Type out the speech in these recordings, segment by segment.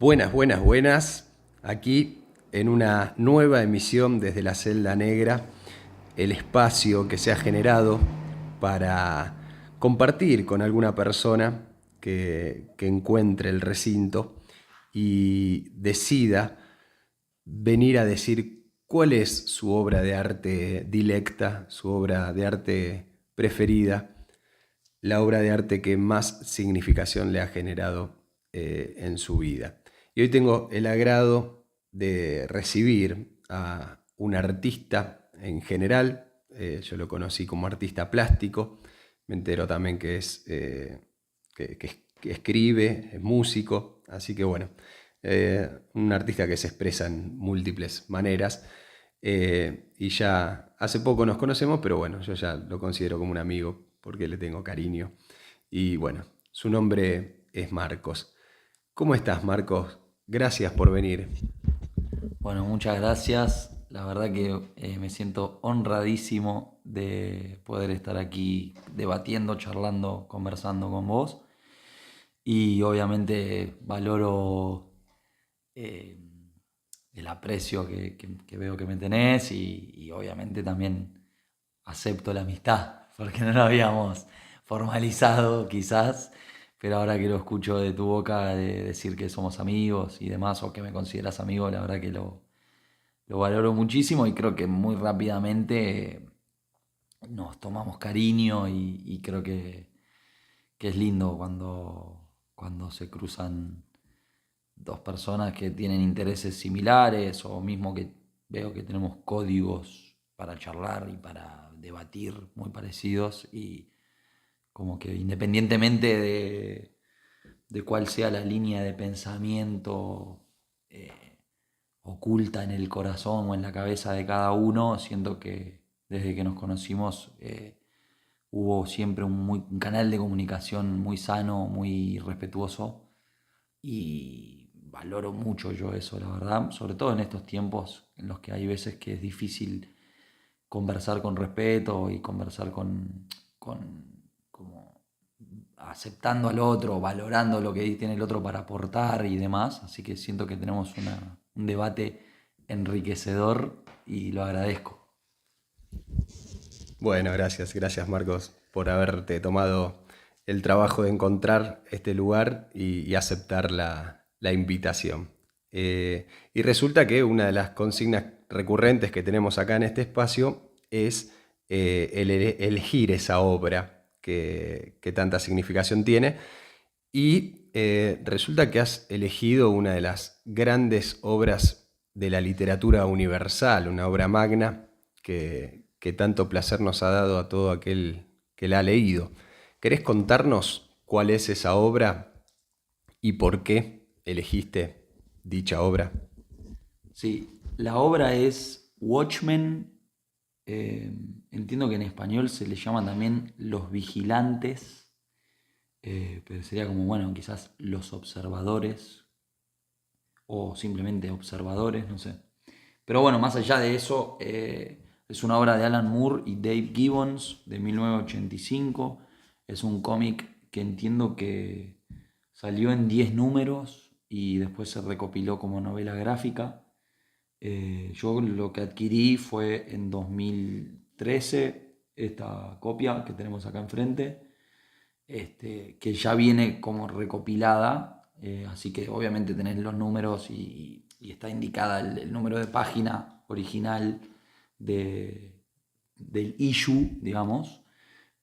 Buenas, buenas, buenas. Aquí en una nueva emisión desde la Celda Negra, el espacio que se ha generado para compartir con alguna persona que encuentre el recinto y decida venir a decir cuál es su obra de arte dilecta, su obra de arte preferida, la obra de arte que más significación le ha generado en su vida. Y hoy tengo el agrado de recibir a un artista en general. Yo lo conocí como artista plástico. Me entero también que que escribe, es músico. Así que bueno, un artista que se expresa en múltiples maneras. Y ya hace poco nos conocemos, pero bueno, yo ya lo considero como un amigo porque le tengo cariño. Y bueno, su nombre es Marcos. ¿Cómo estás, Marcos? Gracias por venir. Bueno, muchas gracias. La verdad que me siento honradísimo de poder estar aquí debatiendo, charlando, conversando con vos. Y obviamente valoro eh, el aprecio que veo que me tenés y obviamente también acepto la amistad, porque no lo habíamos formalizado quizás, pero ahora que lo escucho de tu boca de decir que somos amigos y demás, o que me consideras amigo, la verdad que lo valoro muchísimo y creo que muy rápidamente nos tomamos cariño y creo que es lindo cuando se cruzan dos personas que tienen intereses similares o mismo que veo que tenemos códigos para charlar y para debatir muy parecidos y como que independientemente de cuál sea la línea de pensamiento oculta en el corazón o en la cabeza de cada uno, siento que desde que nos conocimos hubo siempre un canal de comunicación muy sano, muy respetuoso y valoro mucho yo eso, la verdad, sobre todo en estos tiempos en los que hay veces que es difícil conversar con respeto y conversar como aceptando al otro, valorando lo que tiene el otro para aportar y demás. Así que siento que tenemos un debate enriquecedor y lo agradezco. Bueno, gracias, gracias, Marcos, por haberte tomado el trabajo de encontrar este lugar y aceptar la invitación. Y resulta que una de las consignas recurrentes que tenemos acá en este espacio es elegir esa obra que tanta significación tiene. Y resulta que has elegido una de las grandes obras de la literatura universal, una obra magna que tanto placer nos ha dado a todo aquel que la ha leído. ¿Querés contarnos cuál es esa obra y por qué elegiste dicha obra? Sí, la obra es Watchmen. Entiendo que en español se le llaman también Los Vigilantes, pero sería como, bueno, quizás Los Observadores o simplemente Observadores, no sé. Pero bueno, más allá de eso, es una obra de Alan Moore y Dave Gibbons de 1985. Es un cómic que entiendo que salió en 10 números y después se recopiló como novela gráfica. Yo lo que adquirí fue en 2013 esta copia que tenemos acá enfrente, que ya viene como recopilada, así que obviamente tenés los números y está indicada el número de página original de, del issue, digamos,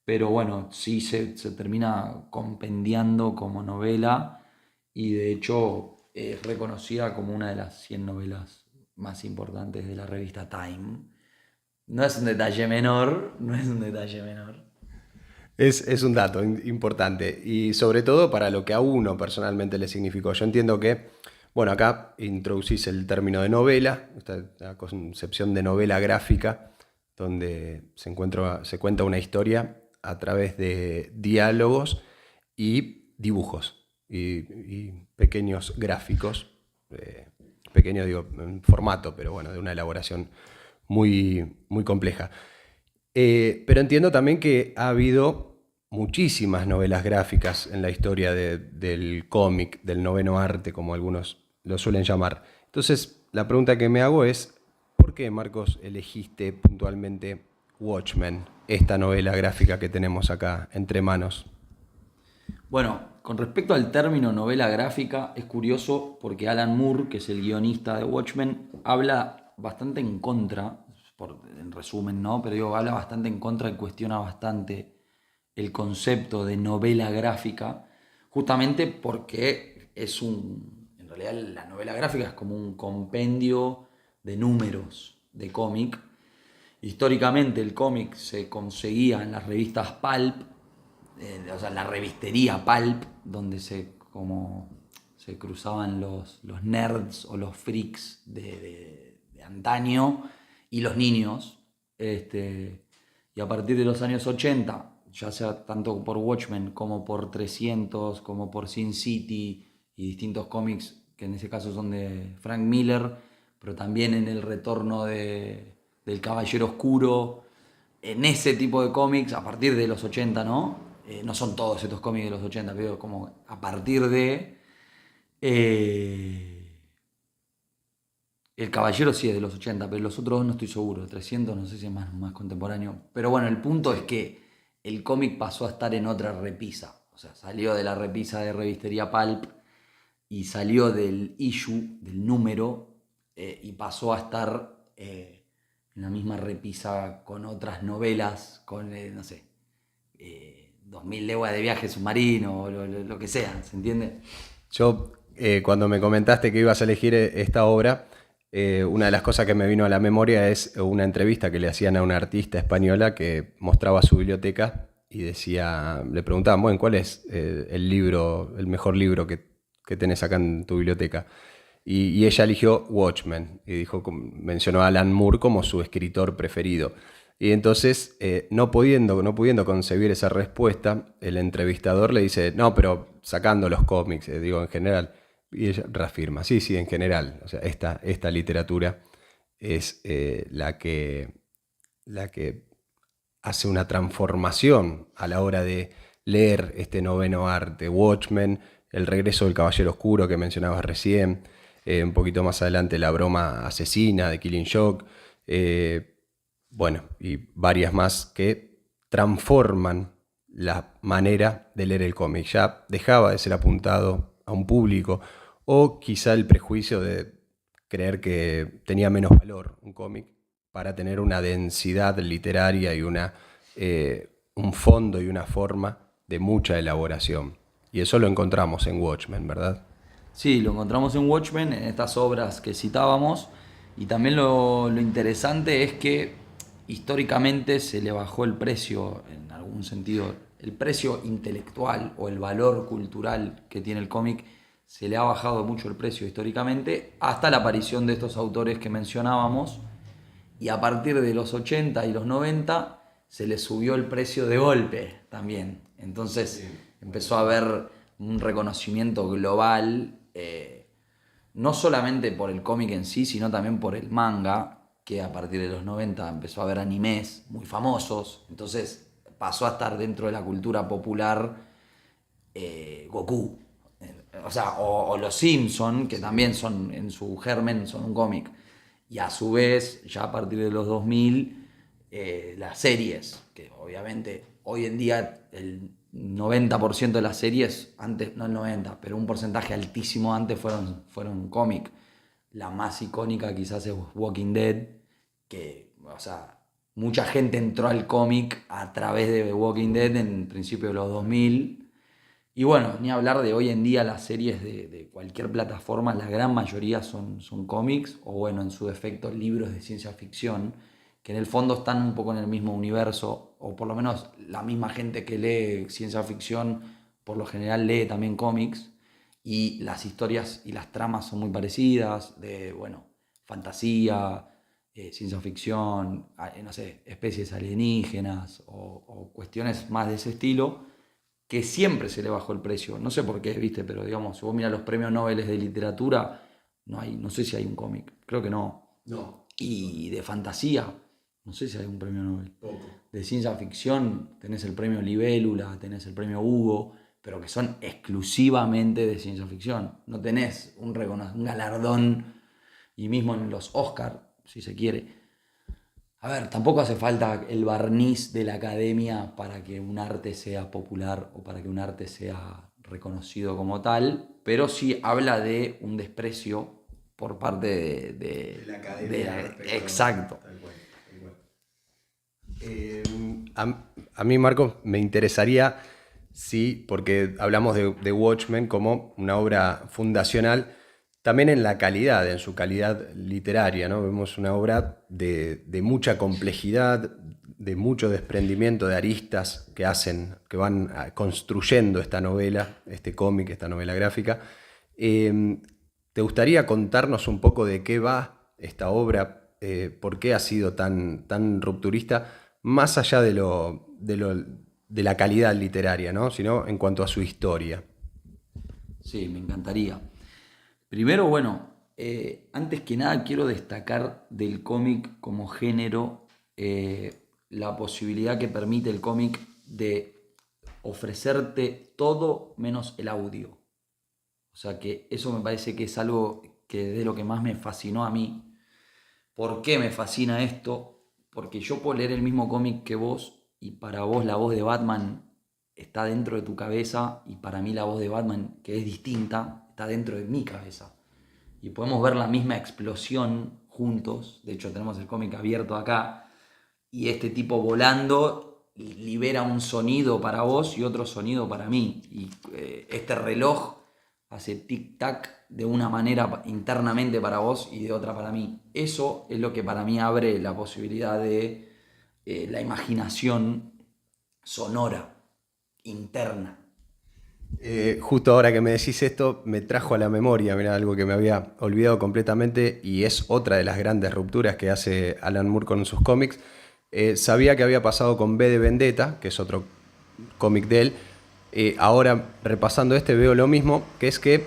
pero bueno, sí se termina compendiando como novela y de hecho es reconocida como una de las 100 novelas más importantes de la revista Time. No es un detalle menor, no es un detalle menor. Es un dato importante y sobre todo para lo que a uno personalmente le significó. Yo entiendo que, bueno, acá introducís el término de novela, esta concepción de novela gráfica, donde se cuenta una historia a través de diálogos y dibujos y pequeños gráficos, eh, pequeño digo en formato, pero bueno, de una elaboración muy compleja. Pero entiendo también que ha habido muchísimas novelas gráficas en la historia del cómic, del noveno arte, como algunos lo suelen llamar. Entonces, la pregunta que me hago es, ¿por qué, Marcos, elegiste puntualmente Watchmen, esta novela gráfica que tenemos acá entre manos? Bueno, con respecto al término novela gráfica, es curioso porque Alan Moore, que es el guionista de Watchmen, habla bastante en contra, en resumen, ¿no? Pero digo, habla bastante en contra y cuestiona bastante el concepto de novela gráfica, justamente porque en realidad la novela gráfica es como un compendio de números de cómic. Históricamente el cómic se conseguía en las revistas Pulp, o sea, la revistería Pulp, donde se cruzaban los nerds o los freaks de antaño y los niños. Y a partir de los años 80, ya sea tanto por Watchmen como por 300, como por Sin City y distintos cómics que en ese caso son de Frank Miller, pero también en el retorno del Caballero Oscuro, en ese tipo de cómics, a partir de los 80, ¿no? No son todos estos cómics de los 80, pero como a partir de... el Caballero sí es de los 80, pero los otros dos no estoy seguro. 300 no sé si es más contemporáneo. Pero bueno, el punto es que el cómic pasó a estar en otra repisa. O sea, salió de la repisa de revistería Pulp y salió del issue, del número, y pasó a estar en la misma repisa con otras novelas, con, no sé, 2000 leguas de viaje submarino o lo que sea, ¿se entiende? Yo, cuando me comentaste que ibas a elegir esta obra, una de las cosas que me vino a la memoria es una entrevista que le hacían a una artista española que mostraba su biblioteca y decía, le preguntaban, bueno, ¿cuál es el libro, el mejor libro que tenés acá en tu biblioteca? Y ella eligió Watchmen y dijo, mencionó a Alan Moore como su escritor preferido. Y entonces, no pudiendo concebir esa respuesta, el entrevistador le dice, no, pero sacando los cómics, digo en general. Y ella reafirma, sí, sí, en general. O sea, esta literatura es la que hace una transformación a la hora de leer este noveno arte. Watchmen, El regreso del Caballero Oscuro que mencionabas recién, un poquito más adelante La broma asesina de Killing Joke, bueno, y varias más que transforman la manera de leer el cómic. Ya dejaba de ser apuntado a un público o quizá el prejuicio de creer que tenía menos valor un cómic para tener una densidad literaria y un fondo y una forma de mucha elaboración. Y eso lo encontramos en Watchmen, ¿verdad? Sí, lo encontramos en Watchmen, en estas obras que citábamos, y también lo interesante es que históricamente se le bajó el precio, en algún sentido, el precio intelectual o el valor cultural que tiene el cómic, se le ha bajado mucho el precio históricamente hasta la aparición de estos autores que mencionábamos, y a partir de los 80 y los 90 se le subió el precio de golpe también. Entonces empezó a haber un reconocimiento global, no solamente por el cómic en sí, sino también por el manga, que a partir de los 90 empezó a haber animes muy famosos. Entonces pasó a estar dentro de la cultura popular Goku. O sea, o los Simpson, que también son, en su germen, son un cómic. Y a su vez, ya a partir de los 2000, las series, que obviamente hoy en día el 90% de las series, antes, no el 90, pero un porcentaje altísimo antes fueron cómic. La más icónica quizás es Walking Dead, que, o sea, mucha gente entró al cómic a través de Walking Dead en principio de los 2000. Y bueno, ni hablar de hoy en día las series de cualquier plataforma, la gran mayoría son cómics o bueno, en su defecto libros de ciencia ficción, que en el fondo están un poco en el mismo universo, o por lo menos la misma gente que lee ciencia ficción por lo general lee también cómics, y las historias y las tramas son muy parecidas, de bueno, fantasía, ciencia ficción, no sé, especies alienígenas o cuestiones más de ese estilo que siempre se le bajó el precio. No sé por qué, viste, pero digamos, si vos miras los premios Nobel de literatura, no sé si hay un cómic, creo que no. No, Y de fantasía, no sé si hay un premio Nobel. poco. De ciencia ficción, tenés el premio Libélula, tenés el premio Hugo, pero que son exclusivamente de ciencia ficción. No tenés un galardón, y mismo en los Oscar, si se quiere. A ver, tampoco hace falta el barniz de la academia para que un arte sea popular o para que un arte sea reconocido como tal, pero sí habla de un desprecio por parte De la academia. Exacto. Tal cual, tal cual. A mí, Marcos, me interesaría, sí, porque hablamos de Watchmen como una obra fundacional, también en la calidad, en su calidad literaria, ¿no? Vemos una obra de mucha complejidad, de mucho desprendimiento de aristas que van construyendo esta novela, este cómic, esta novela gráfica. ¿Te gustaría contarnos un poco de qué va esta obra? ¿Por qué ha sido tan rupturista? Más allá de la calidad literaria, ¿no? Sino en cuanto a su historia. Sí, me encantaría. Primero, bueno, antes que nada quiero destacar del cómic como género la posibilidad que permite el cómic de ofrecerte todo menos el audio. O sea que eso me parece que es algo que de lo que más me fascinó a mí. ¿Por qué me fascina esto? Porque yo puedo leer el mismo cómic que vos y para vos la voz de Batman está dentro de tu cabeza y para mí la voz de Batman, que es distinta, está dentro de mi cabeza. Y podemos ver la misma explosión juntos. De hecho tenemos el cómic abierto acá y este tipo volando libera un sonido para vos y otro sonido para mí. Y este reloj hace tic-tac de una manera internamente para vos y de otra para mí. Eso es lo que para mí abre la posibilidad de la imaginación sonora, interna. Justo ahora que me decís esto, me trajo a la memoria, mirá, algo que me había olvidado completamente y es otra de las grandes rupturas que hace Alan Moore con sus cómics. Sabía que había pasado con V de Vendetta, que es otro cómic de él. Ahora, repasando este, veo lo mismo, que es que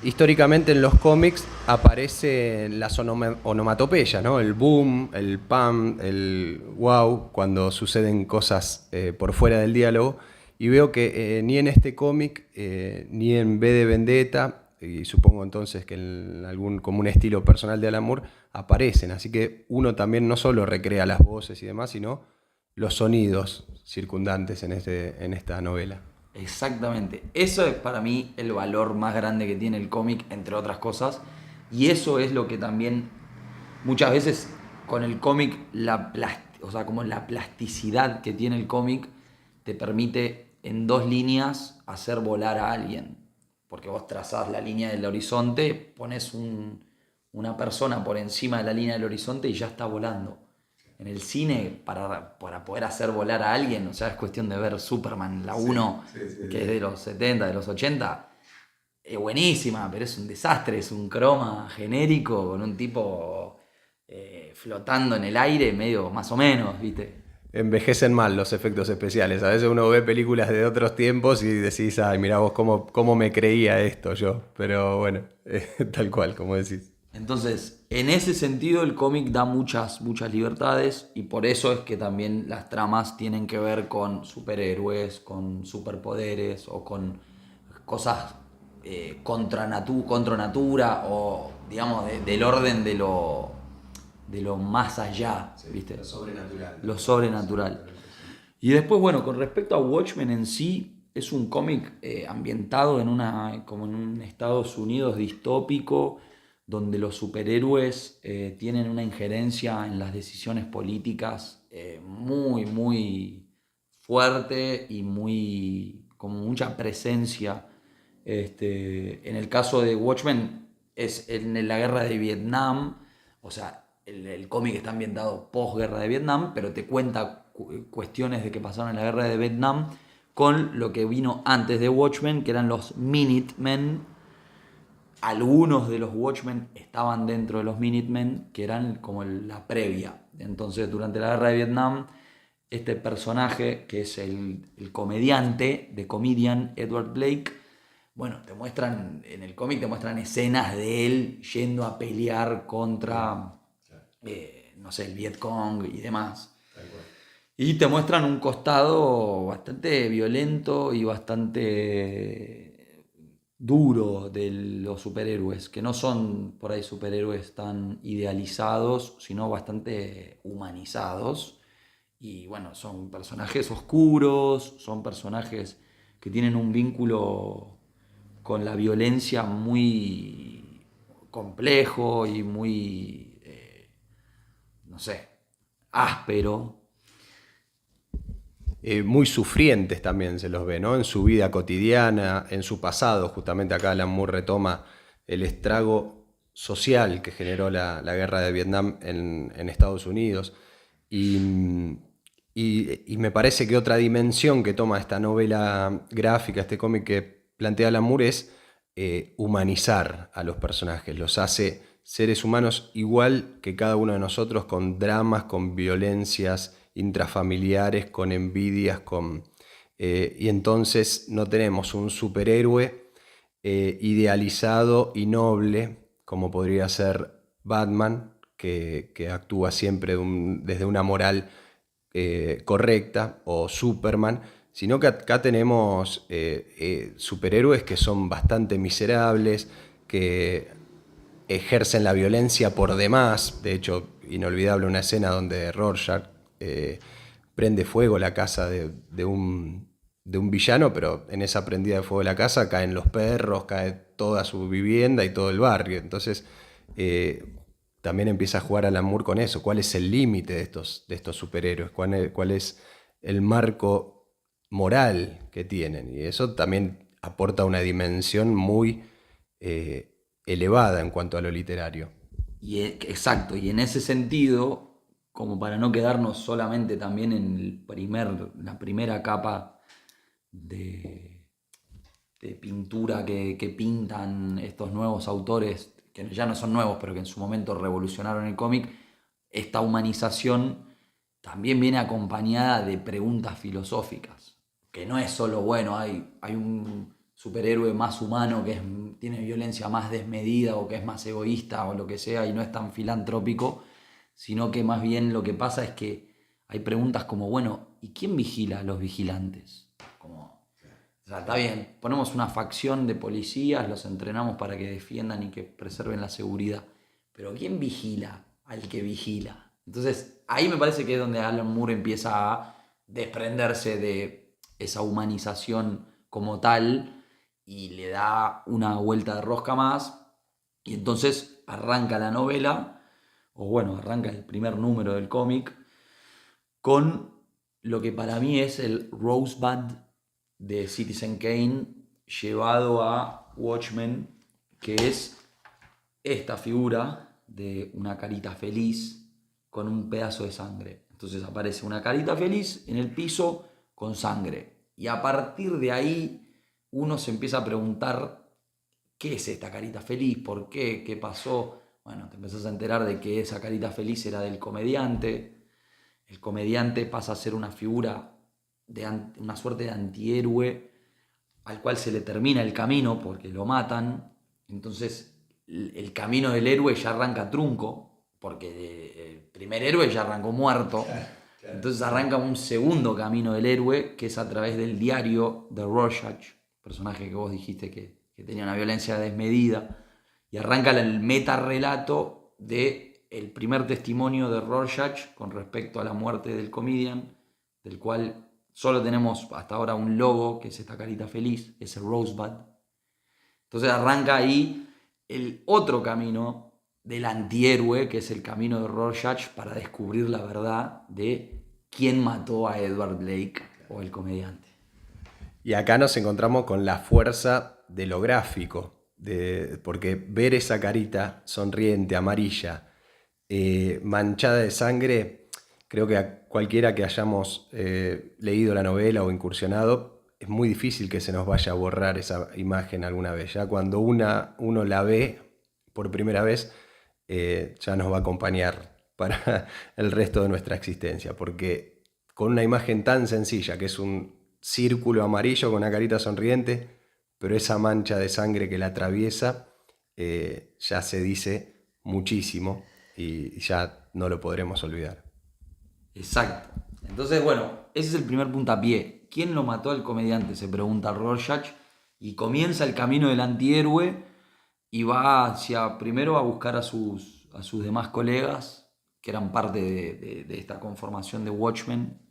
históricamente en los cómics aparecen las onomatopeyas, ¿no? El boom, el pam, el wow, cuando suceden cosas por fuera del diálogo. Y veo que ni en este cómic, ni en V de Vendetta, y supongo entonces que en algún como un estilo personal de Alan Moore, aparecen. Así que uno también no solo recrea las voces y demás, sino los sonidos circundantes en esta novela. Exactamente. Eso es para mí el valor más grande que tiene el cómic, entre otras cosas. Y eso es lo que también muchas veces con el cómic, o sea, como la plasticidad que tiene el cómic, te permite en dos líneas hacer volar a alguien. Porque vos trazás la línea del horizonte, pones una persona por encima de la línea del horizonte y ya está volando. En el cine, para poder hacer volar a alguien, o sea, es cuestión de ver Superman, la 1, que es de los 70, de los 80, es buenísima, pero es un desastre, es un croma genérico con un tipo flotando en el aire, medio más o menos, ¿viste? Envejecen mal los efectos especiales. A veces uno ve películas de otros tiempos y decís, ay, mirá vos cómo me creía esto yo. Pero bueno, tal cual, como decís. Entonces, en ese sentido, el cómic da muchas libertades y por eso es que también las tramas tienen que ver con superhéroes, con superpoderes o con cosas contra natura o, digamos, del orden de lo más allá, Sí, ¿viste? lo sobrenatural. Lo sobrenatural. Y después, bueno, con respecto a Watchmen en sí, es un cómic ambientado como en un Estados Unidos distópico, donde los superhéroes tienen una injerencia en las decisiones políticas muy, muy fuerte y como mucha presencia. En el caso de Watchmen es en la guerra de Vietnam, o sea, el cómic está ambientado posguerra de Vietnam, pero te cuenta cuestiones de que pasaron en la guerra de Vietnam con lo que vino antes de Watchmen, que eran los Minutemen. Algunos de los Watchmen estaban dentro de los Minutemen, que eran como la previa. Entonces, durante la guerra de Vietnam, este personaje, que es el comediante, de comedian Edward Blake, bueno, en el cómic te muestran escenas de él yendo a pelear contra, no sé, el Vietcong y demás. Y te muestran un costado bastante violento y bastante duro de los superhéroes, que no son por ahí superhéroes tan idealizados, sino bastante humanizados. Y bueno, son personajes oscuros, son personajes que tienen un vínculo con la violencia muy complejo y muy, no sé, áspero. Muy sufrientes también se los ve, ¿no? En su vida cotidiana, en su pasado. Justamente acá Alan Moore retoma el estrago social que generó la guerra de Vietnam en Estados Unidos. Y, y me parece que otra dimensión que toma esta novela gráfica, este cómic que plantea Alan Moore, es humanizar a los personajes. Los hace seres humanos igual que cada uno de nosotros, con dramas, con violencias intrafamiliares, con envidias, y entonces no tenemos un superhéroe idealizado y noble, como podría ser Batman, que actúa siempre desde una moral correcta, o Superman, sino que acá tenemos superhéroes que son bastante miserables, que ejercen la violencia por demás. De hecho, inolvidable una escena donde Rorschach prende fuego la casa de un villano, pero en esa prendida de fuego de la casa caen los perros, cae toda su vivienda y todo el barrio. Entonces, también empieza a jugar Alan Moore con eso. ¿Cuál es el límite de estos superhéroes? ¿Cuál es el marco moral que tienen? Y eso también aporta una dimensión muy elevada en cuanto a lo literario. Exacto, y en ese sentido, como para no quedarnos solamente también en la primera capa de, de pintura que pintan estos nuevos autores, que ya no son nuevos, pero que en su momento revolucionaron el cómic, esta humanización también viene acompañada de preguntas filosóficas, que no es solo, bueno, hay un superhéroe más humano que tiene violencia más desmedida o que es más egoísta o lo que sea y no es tan filantrópico, sino que más bien lo que pasa es que hay preguntas como, bueno, ¿y quién vigila a los vigilantes? Como, o sea, está bien, ponemos una facción de policías, los entrenamos para que defiendan y que preserven la seguridad, pero ¿quién vigila al que vigila? Entonces, ahí me parece que es donde Alan Moore empieza a desprenderse de esa humanización como tal y le da una vuelta de rosca más, y entonces arranca la novela, o bueno, arranca el primer número del cómic, con lo que para mí es el Rosebud de Citizen Kane llevado a Watchmen, que es esta figura de una carita feliz con un pedazo de sangre. Entonces aparece una carita feliz en el piso con sangre. Y a partir de ahí uno se empieza a preguntar, ¿qué es esta carita feliz? ¿Por qué? ¿Qué pasó? Bueno, te empezás a enterar de que esa carita feliz era del comediante. El comediante pasa a ser una figura una suerte de antihéroe al cual se le termina el camino porque lo matan. Entonces el camino del héroe ya arranca trunco, porque el primer héroe ya arrancó muerto. Entonces arranca un segundo camino del héroe, que es a través del diario de Rorschach, personaje que vos dijiste que tenía una violencia desmedida, y arranca el metarrelato de el primer testimonio de Rorschach con respecto a la muerte del comedian, del cual solo tenemos hasta ahora un logo, que es esta carita feliz, ese Rosebud. Entonces arranca ahí el otro camino del antihéroe, que es el camino de Rorschach para descubrir la verdad de quién mató a Edward Blake o el comediante. Y acá nos encontramos con la fuerza de lo gráfico, porque ver esa carita sonriente, amarilla, manchada de sangre, creo que a cualquiera que hayamos leído la novela o incursionado, es muy difícil que se nos vaya a borrar esa imagen alguna vez. Ya cuando uno la ve por primera vez, ya nos va a acompañar para el resto de nuestra existencia, porque con una imagen tan sencilla, que es un círculo amarillo con una carita sonriente, pero esa mancha de sangre que la atraviesa, ya se dice muchísimo y ya no lo podremos olvidar. Exacto. Entonces, bueno, ese es el primer puntapié. ¿Quién lo mató al comediante? Se pregunta Rorschach. Y comienza el camino del antihéroe y va primero a buscar a sus demás colegas, que eran parte de esta conformación de Watchmen.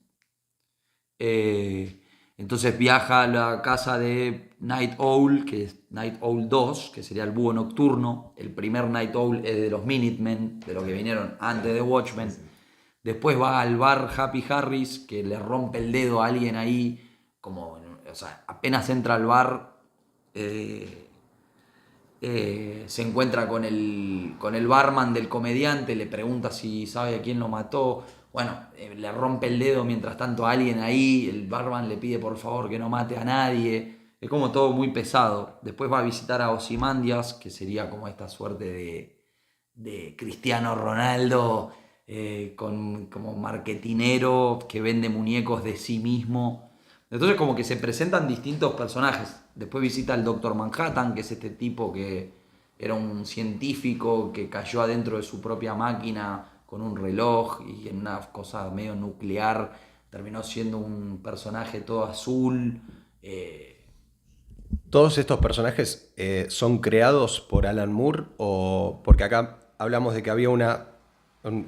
Entonces viaja a la casa de Night Owl, que es Night Owl 2, que sería el búho nocturno. El primer Night Owl es de los Minutemen, de los que vinieron antes de Watchmen. Después va al bar Happy Harris, que le rompe el dedo a alguien ahí. O sea, apenas entra al bar, se encuentra con el barman del comediante, le pregunta si sabe a quién lo mató. Bueno, le rompe el dedo mientras tanto a alguien ahí, el barman le pide por favor que no mate a nadie. Es como todo muy pesado. Después va a visitar a Ozymandias, que sería como esta suerte de Cristiano Ronaldo, como marketinero que vende muñecos de sí mismo. Entonces como que se presentan distintos personajes. Después visita al Doctor Manhattan, que es este tipo que era un científico que cayó adentro de su propia máquina con un reloj y en una cosa medio nuclear terminó siendo un personaje todo azul. ¿Todos estos personajes son creados por Alan Moore o porque acá hablamos de que había un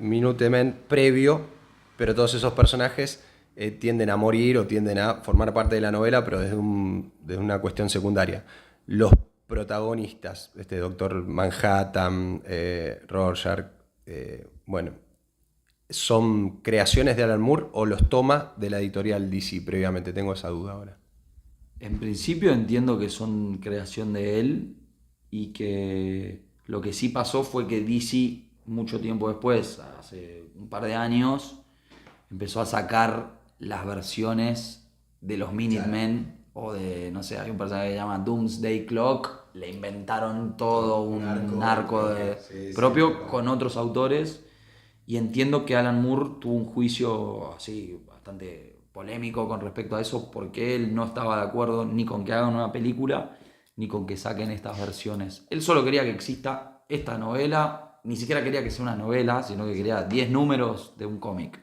Minute Men previo, pero todos esos personajes tienden a morir o tienden a formar parte de la novela, pero desde una cuestión secundaria? Los protagonistas, este Doctor Manhattan, Rorschach, bueno, ¿son creaciones de Alan Moore o los toma de la editorial DC previamente? Tengo esa duda ahora. En principio entiendo que son creación de él y que lo que sí pasó fue que DC mucho tiempo después, hace un par de años, empezó a sacar las versiones de los Minutemen o de, no sé, hay un personaje que se llama Doomsday Clock, le inventaron todo un arco propio con otros autores y entiendo que Alan Moore tuvo un juicio así bastante polémico con respecto a eso porque él no estaba de acuerdo ni con que hagan una película ni con que saquen estas versiones. Él solo quería que exista esta novela, ni siquiera quería que sea una novela, sino que quería 10 números de un cómic.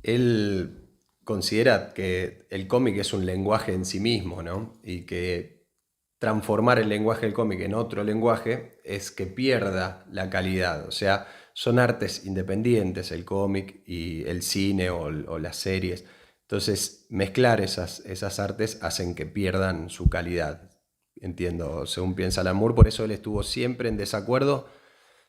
Él considera que el cómic es un lenguaje en sí mismo, ¿no? Y que transformar el lenguaje del cómic en otro lenguaje es que pierda la calidad. O sea, son artes independientes el cómic y el cine o las series. Entonces, mezclar esas artes hacen que pierdan su calidad. Entiendo, según piensa Lamour, por eso él estuvo siempre en desacuerdo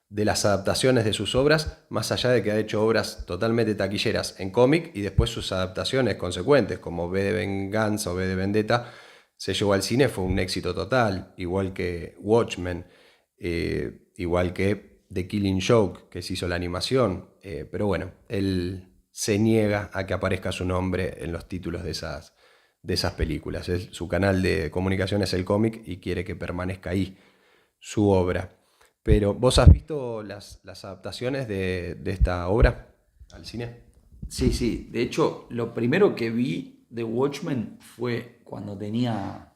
de las adaptaciones de sus obras, más allá de que ha hecho obras totalmente taquilleras en cómic y después sus adaptaciones consecuentes, como V de Venganza o V de Vendetta, se llevó al cine, fue un éxito total, igual que Watchmen, igual que The Killing Joke, que se hizo la animación, pero bueno, él se niega a que aparezca su nombre en los títulos de esas películas. Su canal de comunicación es el cómic y quiere que permanezca ahí su obra. Pero, ¿vos has visto las adaptaciones de esta obra al cine? Sí, sí. De hecho, lo primero que vi de Watchmen fue cuando tenía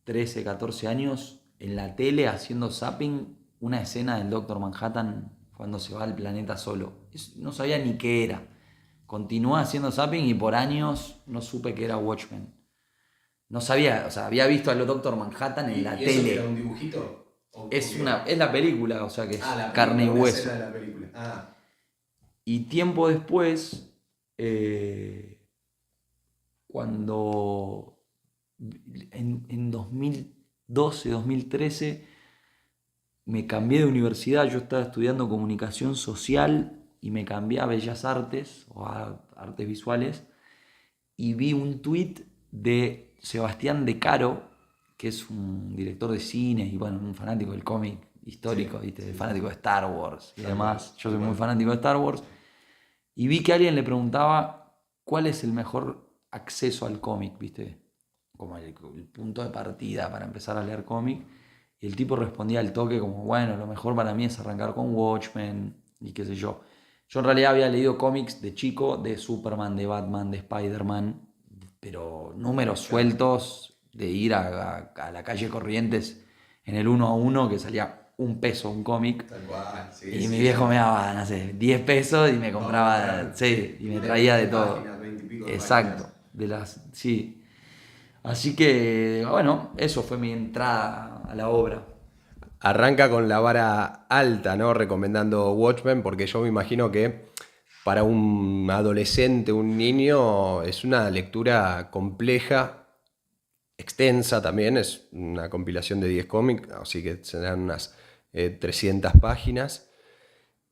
13, 14 años en la tele haciendo zapping una escena del Doctor Manhattan cuando se va al planeta solo. No sabía ni qué era. Continué haciendo zapping y por años no supe que era Watchmen. No sabía, o sea, había visto al Doctor Manhattan en la tele. ¿Era un dibujito? Es la película, o sea que es la carne y película, una hueso. escena de la película. Y tiempo después, cuando en 2012, 2013, me cambié de universidad, yo estaba estudiando comunicación social y me cambié a Bellas Artes o a Artes Visuales y vi un tuit de Sebastián De Caro, que es un director de cine y bueno, un fanático del cómic histórico, sí, ¿viste? Sí, fanático de Star Wars y demás. Yo soy muy fanático de Star Wars. Y vi que alguien le preguntaba cuál es el mejor acceso al cómic, ¿viste? Como el punto de partida para empezar a leer cómic. Y el tipo respondía al toque como, bueno, lo mejor para mí es arrancar con Watchmen y qué sé yo. Yo en realidad había leído cómics de chico de Superman, de Batman, de Spider-Man, pero números sueltos de ir a la calle Corrientes en el 1 a 1 que salía 1 peso un cómic. Tal cual, sí, Y sí. mi viejo me daba, no sé, 10 pesos y me compraba, sí, y me traía de todo. Páginas, 20 y pico de Exacto, sí. Así que, bueno, eso fue mi entrada a la obra. Arranca con la vara alta, ¿no? Recomendando Watchmen, porque yo me imagino que para un adolescente, un niño, es una lectura compleja, extensa también, es una compilación de 10 cómics, así que serán unas 300 páginas.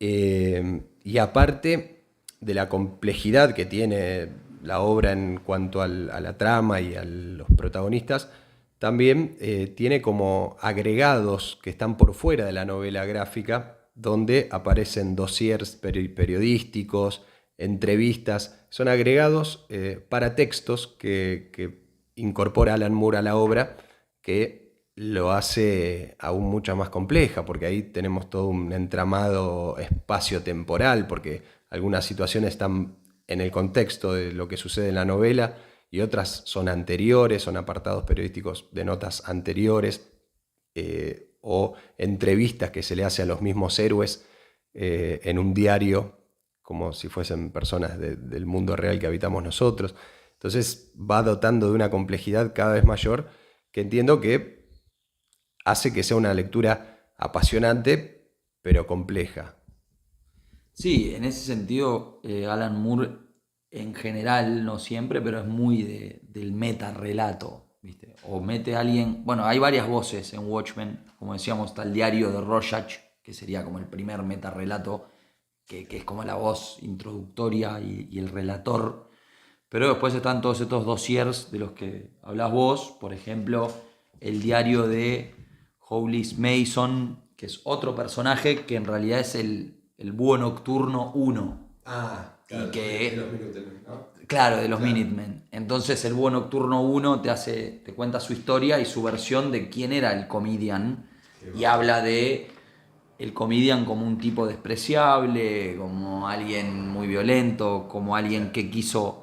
Y aparte de la complejidad que tiene la obra en cuanto a la trama y a los protagonistas, también tiene como agregados que están por fuera de la novela gráfica, donde aparecen dossiers periodísticos, entrevistas. Son agregados para textos que incorpora Alan Moore a la obra, que lo hace aún mucho más compleja, porque ahí tenemos todo un entramado espacio-temporal, porque algunas situaciones están en el contexto de lo que sucede en la novela y otras son anteriores, son apartados periodísticos de notas anteriores o entrevistas que se le hace a los mismos héroes en un diario, como si fuesen personas del mundo real que habitamos nosotros. Entonces va dotando de una complejidad cada vez mayor que entiendo que hace que sea una lectura apasionante, pero compleja. Sí, en ese sentido, Alan Moore en general, no siempre, pero es muy del meta-relato, ¿viste? O mete a alguien... Bueno, hay varias voces en Watchmen, como decíamos, está el diario de Rorschach, que sería como el primer meta-relato, que es como la voz introductoria y el relator. Pero después están todos estos dossiers de los que hablas vos, por ejemplo, el diario de Hollis Mason, que es otro personaje que en realidad es el Búho Nocturno 1. Ah, claro, y que, de los Minutemen, ¿no? Claro, de los Claro. Minutemen. Entonces el Búho Nocturno 1 te cuenta su historia y su versión de quién era el comedian. Y habla de el comedian como un tipo despreciable, como alguien muy violento, como alguien que quiso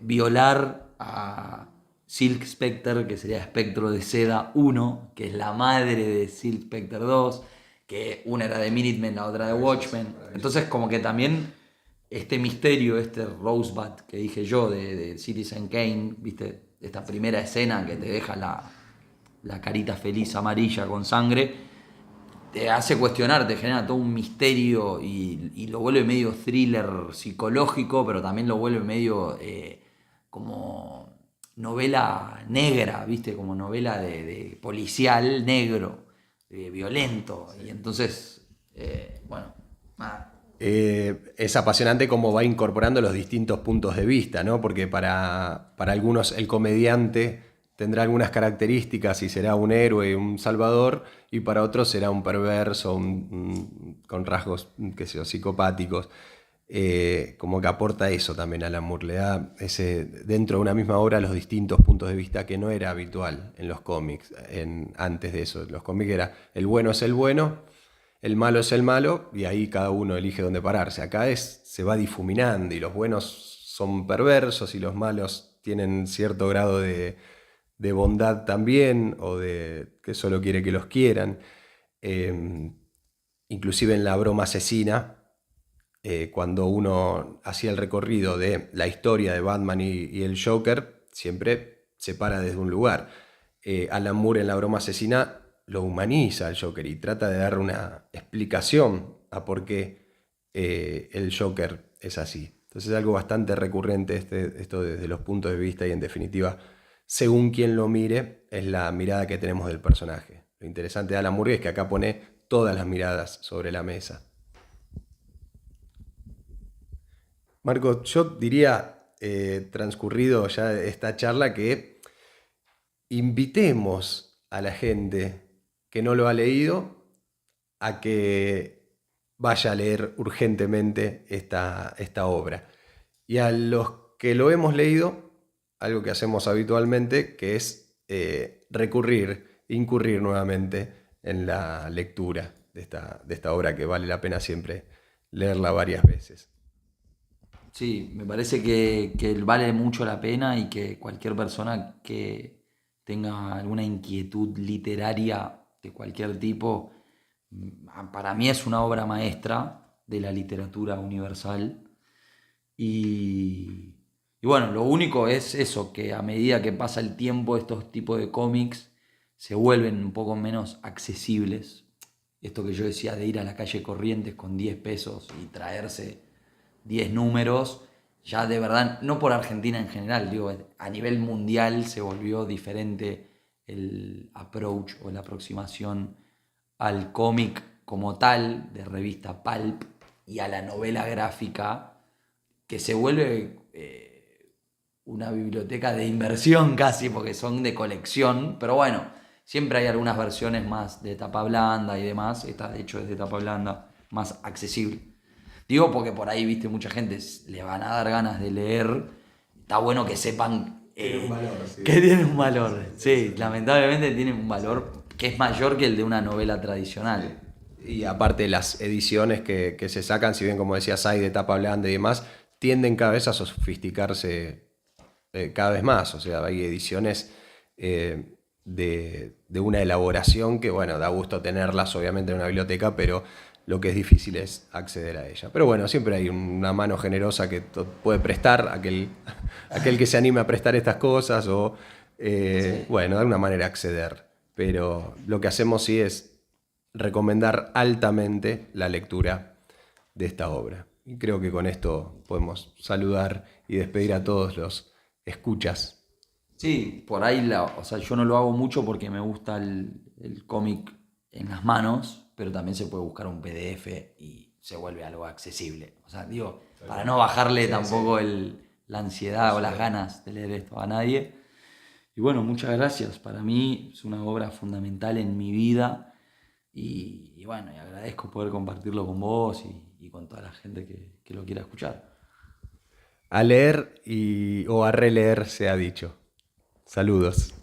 violar a Silk Spectre, que sería Espectro de Seda 1, que es la madre de Silk Spectre 2, que una era de Minutemen, la otra de Watchmen. Entonces como que también este misterio, este Rosebud que dije yo de Citizen Kane, ¿viste? Esta primera escena que te deja la carita feliz amarilla con sangre, te hace cuestionar, te genera todo un misterio y lo vuelve medio thriller psicológico, pero también lo vuelve medio como novela negra, ¿viste? Como novela de policial negro, violento. Y entonces, bueno, nada. Es apasionante cómo va incorporando los distintos puntos de vista, ¿no? Porque para algunos el comediante tendrá algunas características y será un héroe, un salvador, y para otros será un perverso, con rasgos, qué sé yo, psicopáticos. Como que aporta eso también a la Moore, le da dentro de una misma obra los distintos puntos de vista que no era habitual en los cómics, antes de eso. Los cómics era el bueno es el bueno, el malo es el malo, y ahí cada uno elige dónde pararse. Acá se va difuminando y los buenos son perversos y los malos tienen cierto grado de bondad también, o de que solo quiere que los quieran. Eh, Inclusive en la broma asesina, cuando uno hacía el recorrido de la historia de Batman y el Joker, siempre se para desde un lugar. Alan Moore en la broma asesina lo humaniza al Joker y trata de dar una explicación a por qué el Joker es así. Entonces es algo bastante recurrente esto desde los puntos de vista y en definitiva, según quien lo mire, es la mirada que tenemos del personaje. Lo interesante de Alan Moore es que acá pone todas las miradas sobre la mesa. Marco, yo diría, transcurrido ya esta charla, que invitemos a la gente que no lo ha leído a que vaya a leer urgentemente esta obra. Y a los que lo hemos leído, algo que hacemos habitualmente, que es incurrir nuevamente en la lectura de esta obra, que vale la pena siempre leerla varias veces. Sí, me parece que vale mucho la pena y que cualquier persona que tenga alguna inquietud literaria de cualquier tipo Para mí es una obra maestra de la literatura universal. Y bueno, lo único es eso, que a medida que pasa el tiempo, estos tipos de cómics se vuelven un poco menos accesibles. Esto que yo decía de ir a la calle Corrientes con 10 pesos y traerse 10 números, ya de verdad, no por Argentina en general, digo, a nivel mundial se volvió diferente el approach o la aproximación al cómic como tal, de revista pulp, y a la novela gráfica, que se vuelve una biblioteca de inversión casi, porque son de colección, pero bueno, siempre hay algunas versiones más de tapa blanda y demás. Esta de hecho es de tapa blanda, más accesible. Digo porque por ahí, viste, mucha gente le van a dar ganas de leer. Está bueno que sepan Tiene un valor, sí. que tiene un valor. Sí, lamentablemente tiene un valor que es mayor que el de una novela tradicional. Y aparte las ediciones que se sacan, si bien como decías hay de tapa blanda y demás, tienden cada vez a sofisticarse cada vez más. O sea, hay ediciones de una elaboración que, bueno, da gusto tenerlas obviamente en una biblioteca, pero lo que es difícil es acceder a ella. Pero bueno, siempre hay una mano generosa que puede prestar, aquel que se anime a prestar estas cosas o, Sí. bueno, de alguna manera acceder. Pero lo que hacemos sí es recomendar altamente la lectura de esta obra. Y creo que con esto podemos saludar y despedir a todos los escuchas. Sí, por ahí, o sea, yo no lo hago mucho porque me gusta el cómic en las manos, pero también se puede buscar un PDF y se vuelve algo accesible. O sea, digo, para no bajarle tampoco la ansiedad o las ganas de leer esto a nadie. Y bueno, muchas gracias. Para mí es una obra fundamental en mi vida y bueno, y agradezco poder compartirlo con vos y con toda la gente que lo quiera escuchar. A leer o a releer se ha dicho. Saludos.